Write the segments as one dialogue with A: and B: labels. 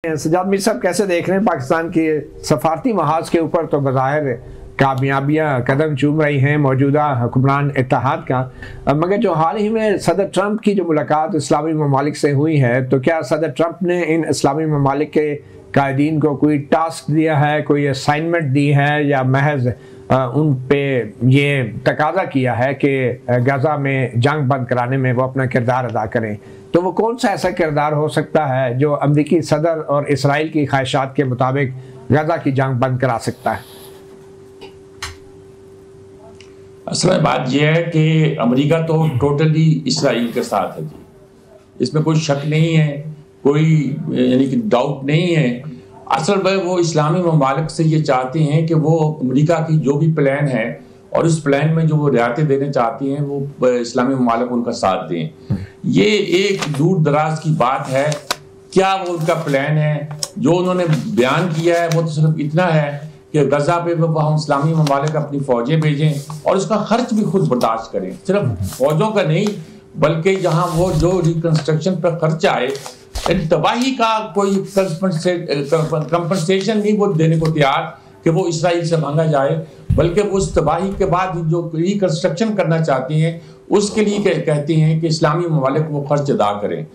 A: सजाद मीर साहब कैसे देख रहे हैं पाकिस्तान के सफारती महाज के ऊपर तो बज़ाहिर कामयाबियाँ कदम चूम रही हैं मौजूदा हुक्मरान इत्तेहाद का, मगर जो हाल ही में सदर ट्रंप की जो मुलाकात इस्लामी ममालिक से हुई है, तो क्या सदर ट्रंप ने इन इस्लामी ममालिक के कायदीन को कोई टास्क दिया है, कोई असाइनमेंट दी है, या महज उन पे ये तकाजा किया है कि गाज़ा में जंग बंद कराने में वो अपना किरदार अदा करें? तो वो कौन सा ऐसा किरदार हो सकता है जो अमरीकी सदर और इसराइल की ख्वाहिशात के मुताबिक गाज़ा की जंग बंद करा सकता है?
B: असल में बात यह है कि अमेरिका तो टोटली इसराइल के साथ है जी, इसमें कोई शक नहीं है, कोई यानी कि डाउट नहीं है। असल में वो इस्लामी ममालिक से ये चाहते हैं कि वो अमेरिका की जो भी प्लान है और उस प्लान में जो वो रियायतें देने चाहती हैं वो इस्लामी ममालिक उनका साथ दें। ये एक दूर दराज की बात है। क्या वो उनका प्लान है? जो उन्होंने बयान किया है वो तो सिर्फ इतना है कि गजा पे हम इस्लामी ममालिक अपनी फौजें भेजें और उसका खर्च भी खुद बर्दाश्त करें। सिर्फ फौजों का नहीं बल्कि यहाँ वो जो रिकंस्ट्रक्शन पर खर्च आए, तबाही का कोई कंपनसेशन नहीं वो देने को तैयार कि वो इसराइल से मांगा जाए, बल्कि वो उस तबाही के बाद जो रिकंस्ट्रक्शन करना चाहती हैं उसके लिए कहती हैं कि इस्लामी ममालिक वो खर्च अदा करें।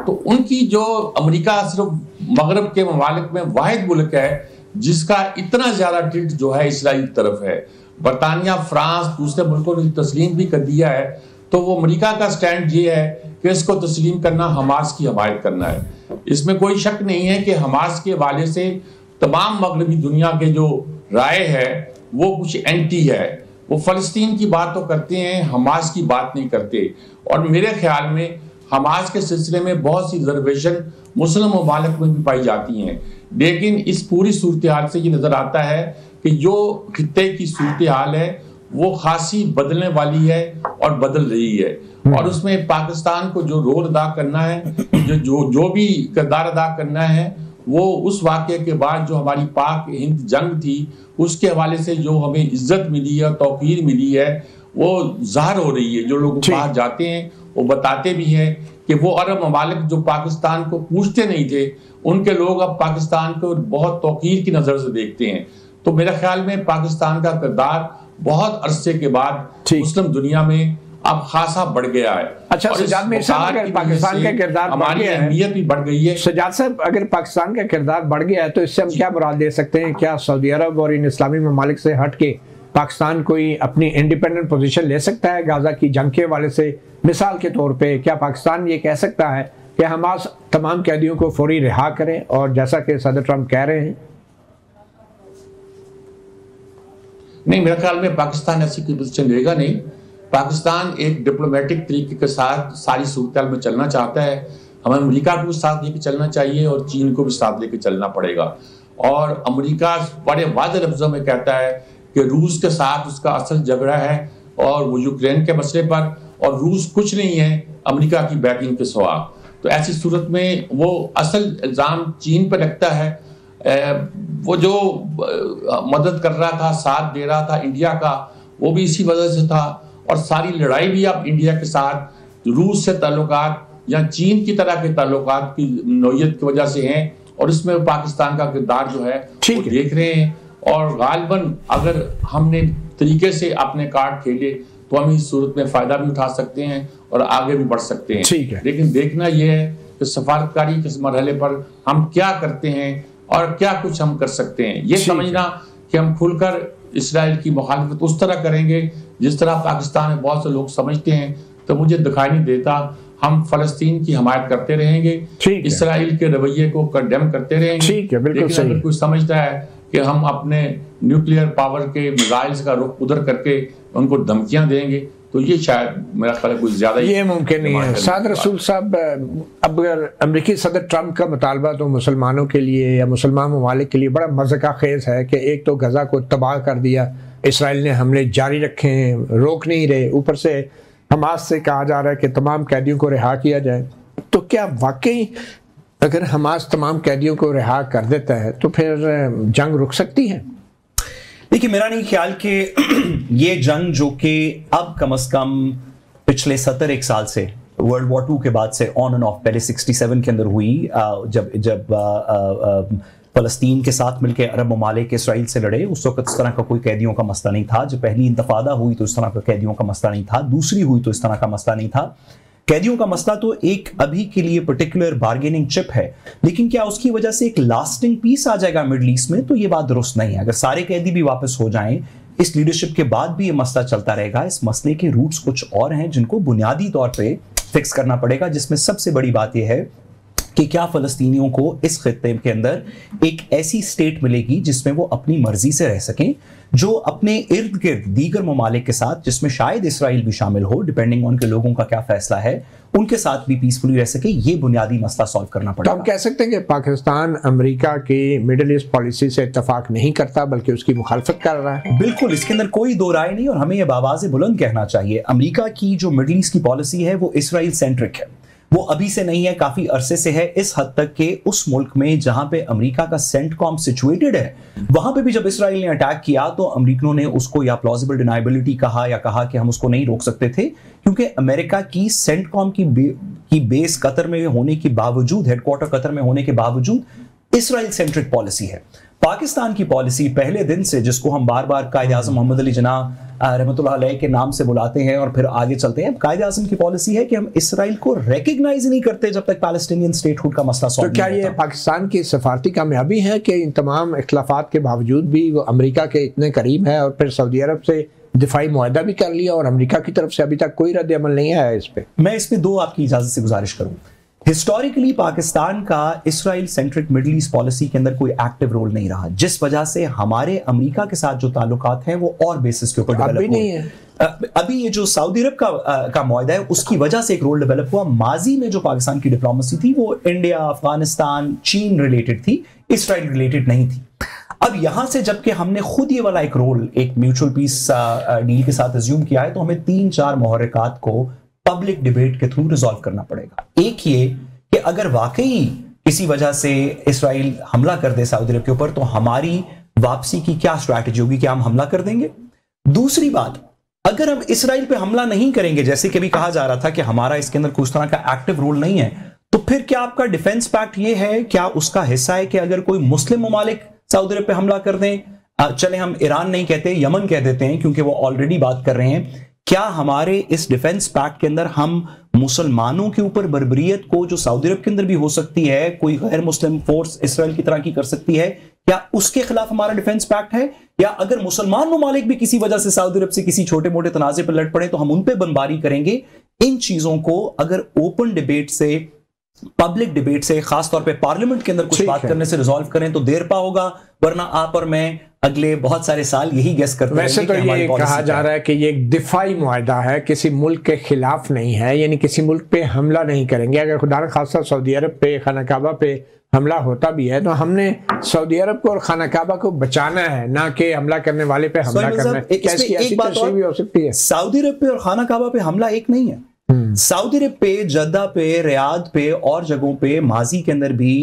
B: तो उनकी जो अमेरिका सिर्फ मगरब के ममालिक में वाहिद मुल्क है जिसका इतना ज़्यादा टिल्ट जो है इसराइल तरफ है। बरतानिया, फ्रांस, दूसरे मुल्कों ने तस्लीम भी कर दिया है। तो वो अमेरिका का स्टैंड ये है कि इसको तस्लीम करना, हमास की हमायत करना है। इसमें कोई शक नहीं है कि हमास के हवाले से तमाम मगरबी दुनिया के जो राय है वो कुछ एंटी है। वो फ़लस्तीन की बात तो करते हैं, हमास की बात नहीं करते। और मेरे ख्याल में हमास के सिलसिले में बहुत सी रिजर्वेशन मुस्लिम ममालिक में भी पाई जाती हैं, लेकिन इस पूरी सूरत हाल से ये नज़र आता है कि जो खित्ते की सूरत हाल है वो खासी बदलने वाली है और बदल रही है। और उसमें पाकिस्तान को जो रोल अदा करना है, जो भी किरदार अदा करना है, वो उस वाक़े के बाद जो हमारी पाक हिंद जंग थी उसके हवाले से जो हमें इज्जत मिली है, तौक़ीर मिली है, वो ज़ाहिर हो रही है। जो लोग बाहर जाते हैं वो बताते भी हैं कि वो अरब ममालिक जो पाकिस्तान को पूछते नहीं थे, उनके लोग अब पाकिस्तान को बहुत तौक़ीर की नज़र से देखते हैं। तो मेरे ख्याल में पाकिस्तान का किरदार बहुत अरसे के बाद मुस्लिम दुनिया में अब खासा बढ़ गया है।
A: अच्छा सजाद मीर साहब, अगर पाकिस्तान का किरदार
B: हमारी अहमियत भी बढ़ गई है।
A: सजाद साहब, अगर पाकिस्तान का किरदार बढ़ गया है तो इससे हम क्या मुराद ले सकते हैं? क्या सऊदी अरब और इन इस्लामी ममालिक से हट के पाकिस्तान कोई अपनी इंडिपेंडेंट पोजीशन ले सकता है गाजा की जंग के हवाले से? मिसाल के तौर पे क्या पाकिस्तान ये कह सकता है कि हमास तमाम कैदियों को फौरी रिहा करें, और जैसा कि सदर ट्रंप कह रहे हैं?
B: नहीं, मेरे ख्याल में पाकिस्तान ऐसी कोई पोजीशन लेगा नहीं। पाकिस्तान एक डिप्लोमेटिक तरीके के साथ सारी सूरत में चलना चाहता है। हमें अमेरिका को भी साथ लेके चलना चाहिए और चीन को भी साथ लेके चलना पड़ेगा। और अमेरिका बड़े वाज़ेह लफ्ज़ों में कहता है कि रूस के साथ उसका असल झगड़ा है और वो यूक्रेन के मसले पर, और रूस कुछ नहीं है अमेरिका की बैकिंग के सिवा। तो ऐसी सूरत में वो असल इल्ज़ाम चीन पर लगता है। वो जो मदद कर रहा था, साथ दे रहा था इंडिया का, वो भी इसी वजह से था। और सारी लड़ाई भी अब इंडिया के साथ रूस से ताल्लुकात या चीन की तरह के ताल्लुकात की नौयत की वजह से हैं, और इसमें पाकिस्तान का किरदार जो है वो देख रहे हैं। और गालिबन अगर हमने तरीके से अपने कार्ड खेले तो हम इस सूरत में फ़ायदा भी उठा सकते हैं और आगे भी बढ़ सकते हैं। लेकिन देखना यह है कि सफारतकारी के मरहले पर हम क्या करते हैं और क्या कुछ हम कर सकते हैं। ये समझना कि हम खुलकर इसराइल की मुखालिफत उस तरह करेंगे जिस तरह पाकिस्तान में बहुत से लोग समझते हैं, तो मुझे दिखाई नहीं देता। हम फ़लस्तीन की हमायत करते रहेंगे, इसराइल के रवैये को कंडेम करते रहेंगे। लेकिन अगर कोई समझता है कि हम अपने न्यूक्लियर पावर के मिसाइल्स का रुख उधर करके उनको धमकियां देंगे, तो ये शायद मेरा ख्याल कुछ ज़्यादा
A: ये मुमकिन नहीं है। साद रसूल साहब, अब अगर अमेरिकी सदर ट्रंप का मुतालबा तो मुसलमानों के लिए या मुसलमान ममालिक के लिए बड़ा मज़े का खेज़ है कि एक तो गज़ा को तबाह कर दिया, इसराइल ने हमले जारी रखे हैं, रोक नहीं रहे, ऊपर से हमास से कहा जा रहा है कि तमाम कैदियों को रिहा किया जाए। तो क्या वाकई अगर हमास तमाम कैदियों को रिहा कर देता है तो फिर जंग रुक सकती है?
C: देखिए, मेरा नहीं ख्याल कि ये जंग जो कि अब कम से कम पिछले 70 साल से वर्ल्ड वॉर 2 के बाद से ऑन एंड ऑफ, पहले 67 के अंदर हुई, जब फ़लस्तीन के साथ मिलकर अरब ममालिक इसराइल से लड़े, उस वक्त इस तरह का कोई कैदियों का मसला नहीं था। जब पहली इंतफादा हुई तो इस तरह का कैदियों का मसला नहीं था, दूसरी हुई तो इस तरह का मसला नहीं था। कैदियों का मसला तो एक अभी के लिए पर्टिकुलर बार्गेनिंग चिप है, लेकिन क्या उसकी वजह से एक लास्टिंग पीस आ जाएगा मिडल ईस्ट में? तो ये बात दुरुस्त नहीं है। अगर सारे कैदी भी वापस हो जाएं, इस लीडरशिप के बाद भी ये मसला चलता रहेगा। इस मसले के रूट्स कुछ और हैं जिनको बुनियादी तौर पे फिक्स करना पड़ेगा, जिसमें सबसे बड़ी बात यह है कि क्या फ़लस्तीनियों को इस खित्ते के अंदर एक ऐसी स्टेट मिलेगी जिसमें वो अपनी मर्जी से रह सकें, जो अपने इर्द गिर्द दीगर ममालिक के साथ, जिसमें शायद इसराइल भी शामिल हो, डिपेंडिंग ऑन के लोगों का क्या फैसला है, उनके साथ भी पीसफुली रह सके। ये बुनियादी मसला सॉल्व करना पड़ेगा।
A: तो हम कह सकते हैं कि पाकिस्तान अमेरिका की मिडिल ईस्ट पॉलिसी से इत्तेफाक नहीं करता, बल्कि उसकी मुखालफत कर रहा है।
C: बिल्कुल, इसके अंदर कोई दो राय नहीं, और हमें यह बावाज़े बुलंद कहना चाहिए, अमेरिका की जो मिडिल ईस्ट की पॉलिसी है वो इसराइल सेंट्रिक है। वो अभी से नहीं है, काफी अरसे से है। इस हद तक के उस मुल्क में जहां पे अमेरिका का सेंटकॉम सिचुएटेड है, वहां पे भी जब इसराइल ने अटैक किया तो अमेरिकनों ने उसको या प्लॉजिबल डिनाइबिलिटी कहा, या कहा कि हम उसको नहीं रोक सकते थे, क्योंकि अमेरिका की सेंटकॉम की बेस कतर में होने के बावजूद, हेडक्वार्टर कतर में होने के बावजूद, इसराइल सेंट्रिक पॉलिसी है। पाकिस्तान की पॉलिसी पहले दिन से, जिसको हम बार बार कायदे आज़म मोहम्मद अली जिन्ना रहमतुल्लाह अलैह के नाम से बुलाते हैं और फिर आगे चलते हैं, कायदे आज़म की पॉलिसी है कि हम इसराइल को रिकॉग्नाइज नहीं करते जब तक पैलेस्टीनियन स्टेटहुड का मसला सॉल्व
A: नहीं होता। तो क्या ये पाकिस्तान की सफारती कामयाबी है कि इन तमाम इख्तलाफात के बावजूद भी वो अमेरिका के इतने करीब है, और फिर सऊदी अरब से दिफाई मुआहदा भी कर लिया, और अमेरिका की तरफ से अभी तक कोई रद्द अमल नहीं आया इस पे?
C: मैं इसमें दो आपकी इजाजत से गुजारिश करूं। हिस्टोरिकली पाकिस्तान का Israel centric middle east policy के अंदर कोई एक्टिव रोल नहीं रहा, जिस वजह से हमारे अमेरिका के साथ जो ताल्लुकात हैं वो और बेसिस के ऊपर डेवलप हुए। अभी ये जो सऊदी अरब का मुआहदा है उसकी वजह से एक रोल डेवलप हुआ। माजी में जो पाकिस्तान की डिप्लोमेसी थी वो इंडिया, अफगानिस्तान, चीन रिलेटेड थी, इसराइल रिलेटेड नहीं थी। अब यहां से जबकि हमने खुद ये वाला एक रोल एक म्यूचुअल पीस डील के साथ अज्यूम किया है, तो हमें 3-4 मुहर्रिकात को पब्लिक डिबेट के थ्रू रिजॉल्व करना पड़ेगा। एक ये कि अगर वाकई किसी वजह से इसराइल हमला कर दे सऊदी अरब के ऊपर, तो हमारी वापसी की क्या स्ट्रैटेजी होगी, क्या हम हमला कर देंगे? दूसरी बात, अगर हम इसराइल पे हमला नहीं करेंगे, जैसे कि भी कहा जा रहा था कि हमारा इसके अंदर कुछ तरह का एक्टिव रोल नहीं है, तो फिर क्या आपका डिफेंस पैक्ट ये है, क्या उसका हिस्सा है कि अगर कोई मुस्लिम ममालिक सऊदी अरब पे हमला कर दें, चले हम ईरान नहीं कहते, यमन कह देते हैं क्योंकि वो ऑलरेडी बात कर रहे हैं, क्या हमारे इस डिफेंस पैक्ट के अंदर हम मुसलमानों के ऊपर बर्बरियत को, जो सऊदी अरब के अंदर भी हो सकती है, कोई गैर मुस्लिम फोर्स इसराइल की तरह की कर सकती है, क्या उसके खिलाफ हमारा डिफेंस पैक्ट है? या अगर मुसलमान ममालिक भी किसी वजह से सऊदी अरब से किसी छोटे मोटे तनाजे पर लड़ पड़े तो हम उन पर बमबारी करेंगे? इन चीजों को अगर ओपन डिबेट से, पब्लिक डिबेट से, खासतौर पे पार्लियामेंट के अंदर कुछ बात करने से रिजॉल्व करें तो देर पा होगा, वरना आप और मैं अगले बहुत सारे साल यही गेस करते हैं।
A: वैसे तो ये कहा जा रहा है कि ये एक दिफाई मुआहदा है, किसी मुल्क के खिलाफ नहीं है, यानी किसी मुल्क पे हमला नहीं करेंगे। अगर खुदा न खासा सऊदी अरब पे, खाना काबा पे हमला होता भी है तो हमने सऊदी अरब को और खाना काबा को बचाना है, ना कि हमला करने वाले पे हमला करना है। कैसी ऐसी तशरीह भी हो सकती है?
C: सऊदी अरब पे और खाना काबा पे हमला एक नहीं है। सऊदी अरब पे, जद्दा पे, रियाद पे और जगहों पे माजी के अंदर भी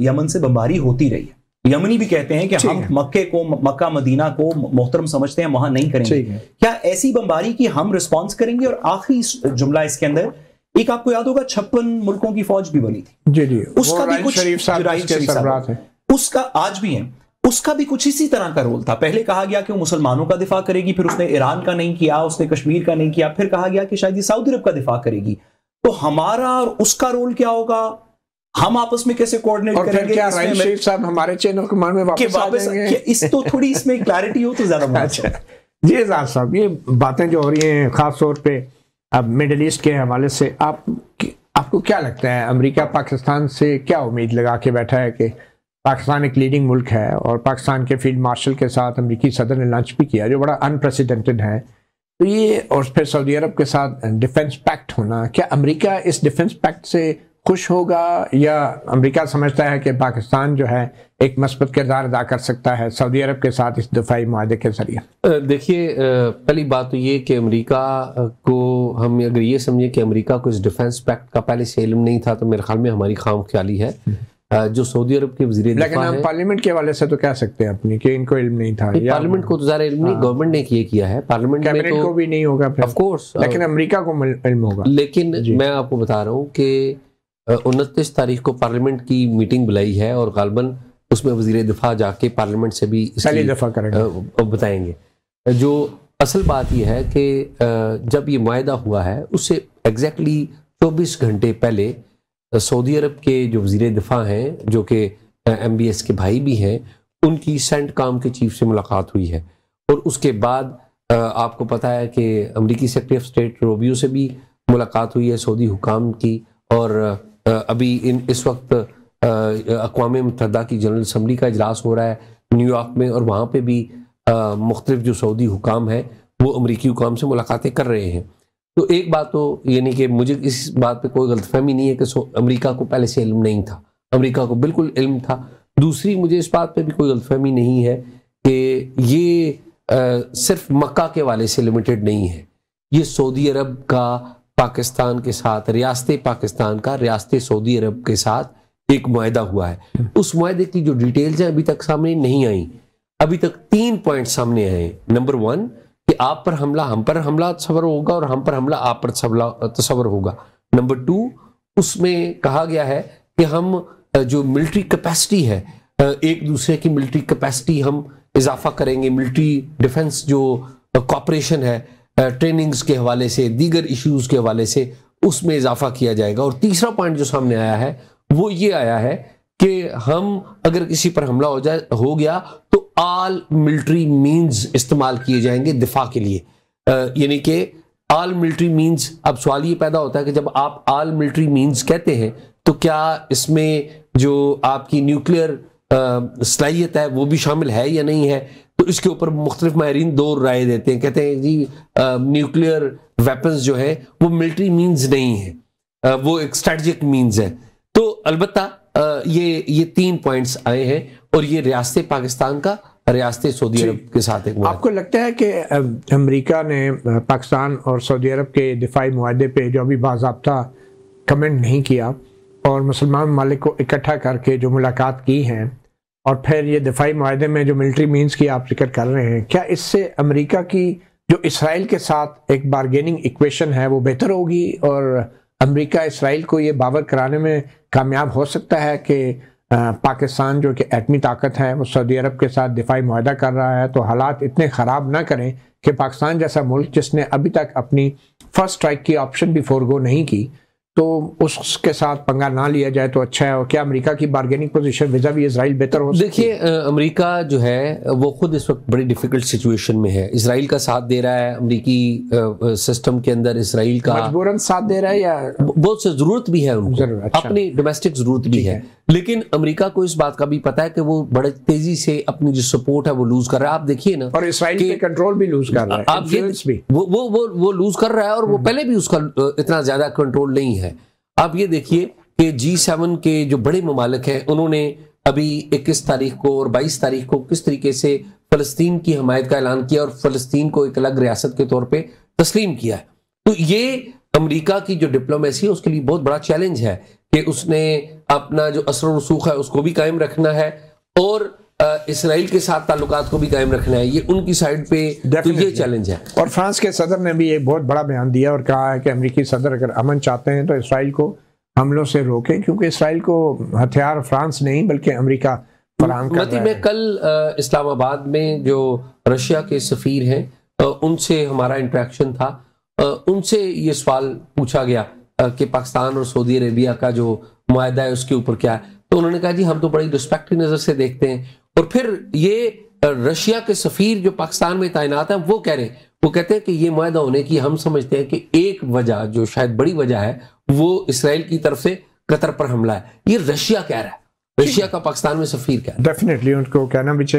C: यमन से बमबारी होती रही है। यमनी भी कहते हैं कि हम मक्का मदीना को मोहतरम समझते हैं, वहां नहीं करेंगे। क्या ऐसी बमबारी की हम रिस्पॉन्स करेंगे? और आखिरी जुमला इसके अंदर, एक आपको याद होगा 56 मुल्कों की फौज भी बनी थी,
A: जी जी,
C: उसका भी कुछ उसका आज भी है, उसका भी कुछ इसी तरह का रोल था। पहले कहा गया कि वो मुसलमानों का दिफा करेगी, फिर उसने ईरान का नहीं किया, उसने कश्मीर का नहीं किया, फिर कहा गया कि शायद ये सऊदी अरब का दिफा करेगी। तो हमारा और उसका रोल क्या होगा, हम आपस में कैसे कोऑर्डिनेट करेंगे?
A: क्या राइल शेख साहब हमारे चैनल कमांड में वापस आ जाएंगे?
C: इस तो थोड़ी इसमें क्लैरिटी हो तो ज्यादा
A: अच्छा जी एजाज साहब, ये बातें जो हो रही हैं खास तौर पे अब मिडिल ईस्ट के हवाले से, आपको क्या लगता है अमेरिका पाकिस्तान से क्या उम्मीद लगा के बैठा है कि पाकिस्तान एक लीडिंग मुल्क है और पाकिस्तान के फील्ड मार्शल के साथ अमेरिकी सदर ने लंच भी किया जो बड़ा अनप्रेसिडेंटेड है, तो ये, और फिर सऊदी अरब के साथ डिफेंस पैक्ट होना, क्या अमेरिका इस डिफेंस पैक्ट से खुश होगा, या अमेरिका समझता है कि पाकिस्तान जो है एक मस्बत किरदार अदा कर सकता है सऊदी अरब के साथ इस दफाई मुआहदे के जरिए?
D: देखिए, पहली बात तो ये कि अमेरिका को, हम अगर ये समझे कि अमेरिका को इस डिफेंस पैक्ट का पहले से इल्म नहीं था, तो मेरे ख्याल में हमारी खाम ख्याली है। जो सऊदी अरब के वज़ीर
A: लेकिन
D: दिफा
A: हम
D: हैं,
A: पार्लियामेंट के हवाले से तो कह सकते हैं अपनी कि इनको इल्म नहीं था, या
D: पार्लियामेंट को तो ज़्यादा इल्म नहीं, गवर्नमेंट ने ये किया है, पार्लियामेंट में
A: कैबिनेट को
D: तो
A: भी नहीं होगा
D: ऑफ कोर्स,
A: लेकिन अमेरिका को इल्म होगा।
D: लेकिन मैं आपको बता रहा हूँ कि 29 तारीख को पार्लियामेंट की मीटिंग बुलाई है और गालबन उसमें वज़ीर दिफा जाके पार्लियामेंट से भी
A: पहली दफा करेंगे,
D: बताएंगे। जो असल बात यह है कि जब ये मुआहदा हुआ है उससे एग्जैक्टली 24 घंटे पहले सऊदी अरब के जो वज़ीर दिफा हैं, जो कि MBS के भाई भी हैं, उनकी सेंटकॉम के चीफ से मुलाकात हुई है। और उसके बाद आपको पता है कि अमेरिकी सेक्रेटरी ऑफ स्टेट रूबियो से भी मुलाकात हुई है सऊदी हुकाम की। और अभी इस वक्त अक़वाम मुत्तहिदा की जनरल असम्बली का इजलास हो रहा है न्यूयॉर्क में, और वहाँ पे भी मुख्तलिफ जो सऊदी हुकाम है वो अमरीकी हुकाम से मुलाकातें कर रहे हैं। तो एक बात तो यानी कि मुझे इस बात पे कोई गलतफहमी नहीं है कि अमेरिका को पहले से इल्म नहीं था, अमेरिका को बिल्कुल इल्म था। दूसरी, मुझे इस बात पे भी कोई गलतफहमी नहीं है कि ये सिर्फ मक्का के वाले से लिमिटेड नहीं है, ये सऊदी अरब का पाकिस्तान के साथ, रियासत पाकिस्तान का रियासत सऊदी अरब के साथ एक मुआहदा हुआ है। उस मुआहदे की जो डिटेल्स हैं अभी तक सामने नहीं आई। अभी तक 3 पॉइंट सामने आए। नंबर 1 कि आप पर हमला हम पर हमला तस्वर होगा और हम पर हमला आप पर तस्वर होगा। नंबर 2, उसमें कहा गया है कि हम जो मिलिट्री कैपेसिटी है, एक दूसरे की मिलिट्री कैपेसिटी हम इजाफा करेंगे, मिलिट्री डिफेंस जो कॉपरेशन है ट्रेनिंग्स के हवाले से, दीगर इश्यूज के हवाले से, उसमें इजाफा किया जाएगा। और तीसरा पॉइंट जो सामने आया है वो ये आया है कि हम अगर किसी पर हमला हो गया तो ऑल मिलिट्री मीन्स इस्तेमाल किए जाएंगे दिफा के लिए। यानी कि ऑल मिलिट्री मीन्स, अब सवाल ये पैदा होता है कि जब आप ऑल मिलिट्री मीन्स कहते हैं तो क्या इसमें जो आपकी न्यूक्लियर सलाहियत है वो भी शामिल है या नहीं है। तो इसके ऊपर मुख्तलिफ माहिरीन 2 राय देते हैं। कहते हैं जी न्यूक्लियर वेपन्स जो है वो मिलिट्री मीन्स नहीं है, वो एक स्ट्रेटजिक मीन्स है। तो अलबत्ता ये 3 पॉइंट्स आए हैं और ये रियासत पाकिस्तान का रियासत सऊदी अरब के साथ एक मुआहदा।
A: आपको लगता है कि अमेरिका ने पाकिस्तान और सऊदी अरब के दिफाई मुआहदे पे जो अभी बाज़ाब्ता कमेंट नहीं किया और मुसलमान ममालिक को इकट्ठा करके जो मुलाकात की है और फिर ये दिफाई मुआहदे में जो मिलिट्री मीन्स की आप जिक्र कर रहे हैं, क्या इससे अमेरिका की जो इसराइल के साथ एक बारगेनिंग इक्वेशन है वो बेहतर होगी और अमेरिका इसराइल को ये बावर कराने में कामयाब हो सकता है कि पाकिस्तान जो कि एटमी ताकत है वो सऊदी अरब के साथ दिफाई मुआहदा कर रहा है तो हालात इतने ख़राब ना करें कि पाकिस्तान जैसा मुल्क जिसने अभी तक अपनी फर्स्ट स्ट्राइक की ऑप्शन भी फोरगो नहीं की, तो उसके साथ पंगा ना लिया जाए तो अच्छा है। और क्या अमेरिका की बार्गेनिंग पोजीशन विज़ावी इजराइल बेहतर हो सकती है?
D: देखिए, अमेरिका जो है वो खुद इस वक्त बड़ी डिफिकल्ट सिचुएशन में है। इजराइल का साथ दे रहा है, अमेरिकी सिस्टम के अंदर इजराइल का
A: मजबूरन साथ दे रहा है या
D: बहुत से जरूरत भी है उनको,
A: अच्छा।
D: अपनी डोमेस्टिक जरूरत भी है। लेकिन अमेरिका को इस बात का भी पता है कि वो बड़े तेजी से अपनी जो सपोर्ट है वो लूज कर रहा है। आप देखिए ना,
A: और इसराइल पे कंट्रोल भी लूज कर रहा है,
D: आप भी वो लूज कर रहा है और वो पहले भी उसका इतना ज्यादा कंट्रोल नहीं है। आप ये देखिए कि G7 के जो बड़े ममालिक हैं उन्होंने अभी 21 तारीख को और 22 तारीख को किस तरीके से फ़लस्तीन की हमायत का ऐलान किया और फ़लस्तीन को एक अलग रियासत के तौर पे तस्लीम किया है। तो ये अमेरिका की जो डिप्लोमेसी है उसके लिए बहुत बड़ा चैलेंज है कि उसने अपना जो असर रसूख है उसको भी कायम रखना है और इसराइल के साथ ताल्लुकात को भी कायम रखना है। ये उनकी साइड पे तो ये चैलेंज है।
A: और फ्रांस के सदर ने भी एक बहुत बड़ा बयान दिया और कहा है कि अमेरिकी सदर अगर अमन चाहते हैं तो इसराइल को हमलों से रोकें, क्योंकि इसराइल को हथियार फ्रांस नहीं बल्कि अमेरिका फराहम कर रहा है।
D: मैं कल इस्लामाबाद में जो रशिया के सफीर हैं उनसे हमारा इंटरेक्शन था, उनसे ये सवाल पूछा गया कि पाकिस्तान और सऊदी अरेबिया का जो मुआहदा है उसके ऊपर क्या है। तो उन्होंने कहा जी हम तो बड़ी रिस्पेक्ट की नज़र से देखते हैं। और फिर ये रशिया के सफीर जो पाकिस्तान में तैनात है वो कहते हैं कि ये मुआहदा होने की हम समझते हैं कि एक वजह जो शायद बड़ी वजह है वो इसराइल की तरफ से कतर पर हमला है। ये रशिया कह रहा है, रशिया का पाकिस्तान में सफीर कह रहा है।
A: डेफिनेटली उनको कहना भी चाहिए।